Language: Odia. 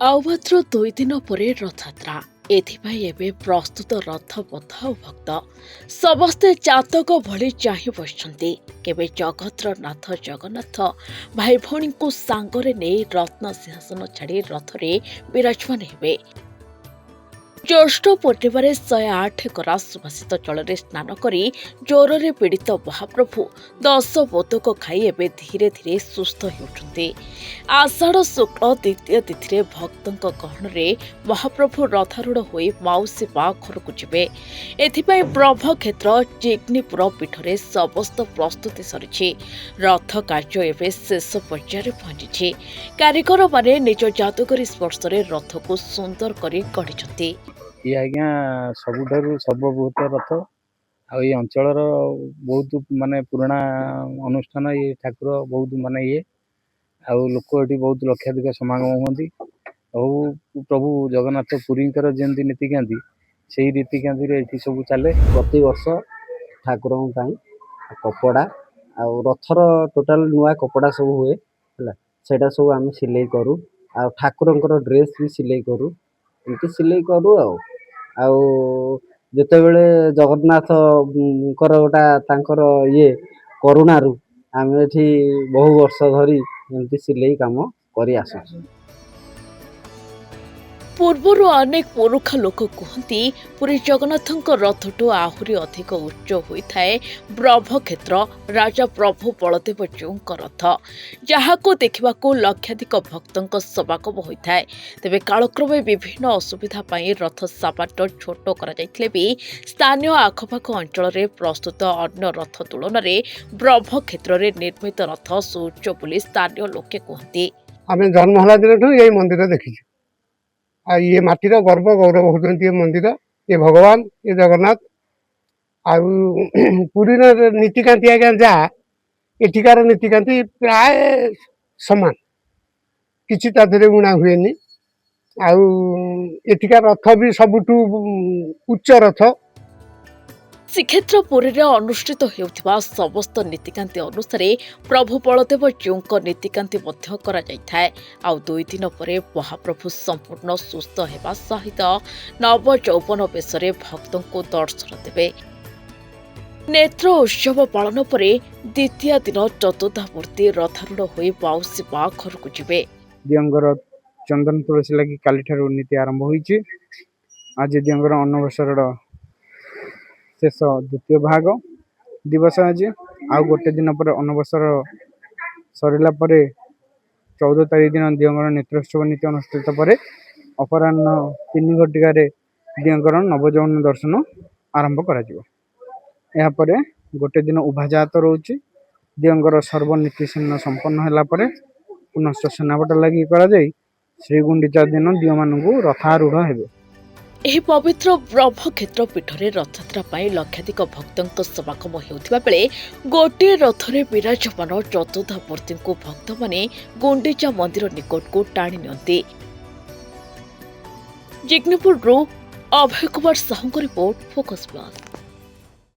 ଆଉ ମାତ୍ର 2 ଦିନ ପରେ ରଥଯାତ୍ରା। ଏଥିପାଇଁ ଏବେ ପ୍ରସ୍ତୁତ ରଥପଥ ଆଉ ଭକ୍ତ ସମସ୍ତେ ଚାତକ ଭଳି ଚାହିଁ ବସିଛନ୍ତି। କେବେ ଜଗତର ନାଥ ଜଗନ୍ନାଥ ଭାଇ ଭଉଣୀଙ୍କୁ ସାଙ୍ଗରେ ନେଇ ରତ୍ନ ସିଂହାସନ ଛାଡ଼ି ରଥରେ ବିରାଜମାନ ହେବେ। ଜ୍ୟେଷ୍ଠ ପୂର୍ଣ୍ଣିମାରେ 108 ଗରା ସୁବାସିତ ଜଳରେ ସ୍ନାନ କରି ଜ୍ୱରରେ ପୀଡ଼ିତ ମହାପ୍ରଭୁ 10 ବୋତକ ଖାଇ ଏବେ ଧୀରେ ଧୀରେ ସୁସ୍ଥ ହେଉଛନ୍ତି। ଆଷାଢ଼ ଶୁକ୍ଳ ଦ୍ୱିତୀୟ ତିଥିରେ ଭକ୍ତଙ୍କ ଗହଣରେ ମହାପ୍ରଭୁ ରଥାରୂଢ଼ ହୋଇ ମାଉସୀ ମା ଘରକୁ ଯିବେ। ଏଥିପାଇଁ ବ୍ରହ୍ମକ୍ଷେତ୍ର ଜିଗ୍ନିପୁର ପୀଠରେ ସମସ୍ତ ପ୍ରସ୍ତୁତି ସରିଛି। ରଥ କାର୍ଯ୍ୟ ଏବେ ଶେଷ ପର୍ଯ୍ୟାୟରେ ପହଞ୍ଚିଛି। କାରିଗରମାନେ ନିଜ ଯାଦୁକରୀ ସ୍ପର୍ଶରେ ରଥକୁ ସୁନ୍ଦର କରି ଗଢ଼ିଛନ୍ତି। ଇଏ ଆଜ୍ଞା ସବୁଠାରୁ ସର୍ବବୃହତ ରଥ। ଆଉ ଏଇ ଅଞ୍ଚଳର ବହୁତ ମାନେ ପୁରୁଣା ଅନୁଷ୍ଠାନ। ଏ ଠାକୁର ବହୁତ ମାନେ ଇଏ ଆଉ ଲୋକ ଏଠି ବହୁତ ଲକ୍ଷାଧିକ ସମାଗମ ହୁଅନ୍ତି। ଆଉ ପ୍ରଭୁ ଜଗନ୍ନାଥ ପୁରୀଙ୍କର ଯେମିତି ନୀତିକାନ୍ତି ସେଇ ରୀତିକାନ୍ତିରେ ଏଠି ସବୁ ଚାଲେ। ପ୍ରତିବର୍ଷ ଠାକୁରଙ୍କ ପାଇଁ କପଡ଼ା ଆଉ ରଥର ଟୋଟାଲ ନୂଆ କପଡ଼ା ସବୁ ହୁଏ ହେଲା, ସେଇଟା ସବୁ ଆମେ ସିଲେଇ କରୁ। ଆଉ ଠାକୁରଙ୍କର ଡ୍ରେସ୍ ବି ସିଲେଇ କରୁ, ଏମିତି ସିଲେଇ କରୁ। ଆଉ ଯେତେବେଳେ ଜଗନ୍ନାଥଙ୍କର ଗୋଟା ତାଙ୍କର କରୁଣାରୁ ଆମେ ଏଠି ବହୁ ବର୍ଷ ଧରି ଏମିତି ସିଲେଇ କାମ କରି ଆସୁଛୁ। ପୂର୍ବରୁ ଅନେକ ପୁରୁଖା ଲୋକ କୁହନ୍ତି ପୁରୀ ଜଗନ୍ନାଥଙ୍କ ରଥଠୁ ଆହୁରି ଅଧିକ ଉଚ୍ଚ ହୋଇଥାଏ ବ୍ରହ୍ମକ୍ଷେତ୍ର ରାଜା ପ୍ରଭୁ ବଳଦେବ ଜୀଉଙ୍କ ରଥ, ଯାହାକୁ ଦେଖିବାକୁ ଲକ୍ଷାଧିକ ଭକ୍ତଙ୍କ ସମାଗମ ହୋଇଥାଏ। ତେବେ କାଳକ୍ରମେ ବିଭିନ୍ନ ଅସୁବିଧା ପାଇଁ ରଥ ସାମାନ୍ୟ ଛୋଟ କରାଯାଇଥିଲେ ବି ସ୍ଥାନୀୟ ଆଖପାଖ ଅଞ୍ଚଳରେ ପ୍ରସ୍ତୁତ ଅନ୍ୟ ରଥ ତୁଳନାରେ ବ୍ରହ୍ମକ୍ଷେତ୍ରରେ ନିର୍ମିତ ରଥ ସୁଉଚ୍ଚ ବୋଲି ସ୍ଥାନୀୟ ଲୋକେ କୁହନ୍ତି। ଆମେ ଜନ୍ମ ହେଲା ଦିନଠୁ ଏଇ ମନ୍ଦିର ଦେଖିଛୁ। ଆଉ ଇଏ ମାଟିର ଗର୍ବ ଗୌରବ ହଉଛନ୍ତି ଏ ମନ୍ଦିର, ଏ ଭଗବାନ, ଏ ଜଗନ୍ନାଥ। ଆଉ ପୁରୀର ନୀତିକାନ୍ତି ଆଜ୍ଞା ଯାହା, ଏଠିକାର ନୀତିକାନ୍ତି ପ୍ରାୟ ସମାନ, କିଛି ତା ଦେହରେ ଉଣା ହୁଏନି। ଆଉ ଏଠିକାର ରଥ ବି ସବୁଠୁ ଉଚ୍ଚ ରଥ। ଶ୍ରୀକ୍ଷେତ୍ର ପୁରୀରେ ଅନୁଷ୍ଠିତ ହେଉଥିବା ସମସ୍ତ ନୀତିକାନ୍ତି ଅନୁସାରେ ପ୍ରଭୁ ବଳଦେବ ଜୀଉଙ୍କ ନୀତିକାନ୍ତି ମଧ୍ୟ କରାଯାଇଥାଏ। ଆଉ 2 ଦିନ ପରେ ମହାପ୍ରଭୁ ସମ୍ପୂର୍ଣ୍ଣ ସୁସ୍ଥ ହେବା ସହିତ ନବ ଯୌବନ ବେଶରେ ଭକ୍ତଙ୍କୁ ଦର୍ଶନ ଦେବେ। ନେତ୍ର ଉତ୍ସବ ପାଳନ ପରେ ଦ୍ୱିତୀୟ ଦିନ ଚତୁର୍ଦ୍ଧାମୂର୍ତ୍ତି ରଥାରୂଢ଼ ହୋଇ ମାଉସୀ ମା ଘରକୁ ଯିବେ। ଦିଅଙ୍କର ଚନ୍ଦନ ତୁଳସୀ ଲାଗି କାଲିଠାରୁ ନୀତି ଆରମ୍ଭ ହୋଇଛି। ଆଜି ଦିଅଙ୍କର ଅନବସରର ଶେଷ ଦ୍ୱିତୀୟ ଭାଗ ଦିବସ ଆଜି। ଆଉ ଗୋଟେ ଦିନ ପରେ ଅନବସର ସରିଲା ପରେ 14 ତାରିଖ ଦିନ ଦିଅଙ୍କର ନେତ୍ରୋତ୍ସବ ନୀତି ଅନୁଷ୍ଠିତ ପରେ ଅପରାହ୍ନ 3 ଘଟିକାରେ ଦିଅଙ୍କର ନବଯୌବନ ଦର୍ଶନ ଆରମ୍ଭ କରାଯିବ। ଏହାପରେ ଗୋଟେ ଦିନ ଉଭାଯାତ ରହୁଛି। ଦିଅଙ୍କର ସର୍ବନୀତି ସମ୍ପନ୍ନ ହେଲା ପରେ ପୁନଶ୍ଚ ସେନାପଟ ଲାଗି କରାଯାଇ ଶ୍ରୀଗୁଣ୍ଡିଚା ଦିନ ଦିଅମାନଙ୍କୁ ରଥାରୂଢ଼ ହେବେ। ଏହି ପବିତ୍ର ବ୍ରହ୍ମକ୍ଷେତ୍ର ପୀଠରେ ରଥଯାତ୍ରା ପାଇଁ ଲକ୍ଷାଧିକ ଭକ୍ତଙ୍କ ସମାଗମ ହେଉଥିବା ବେଳେ ଗୋଟିଏ ରଥରେ ବିରାଜମାନ ଚତୁର୍ଦ୍ଧାମୂର୍ତ୍ତିଙ୍କୁ ଭକ୍ତମାନେ ଗୁଣ୍ଡିଚା ମନ୍ଦିର ନିକଟକୁ ଟାଣି ନିଅନ୍ତି। ଜିଗ୍ନିପୁରରୁ ଅଭୟ କୁମାର ସାହୁଙ୍କ ରିପୋର୍ଟ, ଫୋକସ୍ ପ୍ଲସ୍।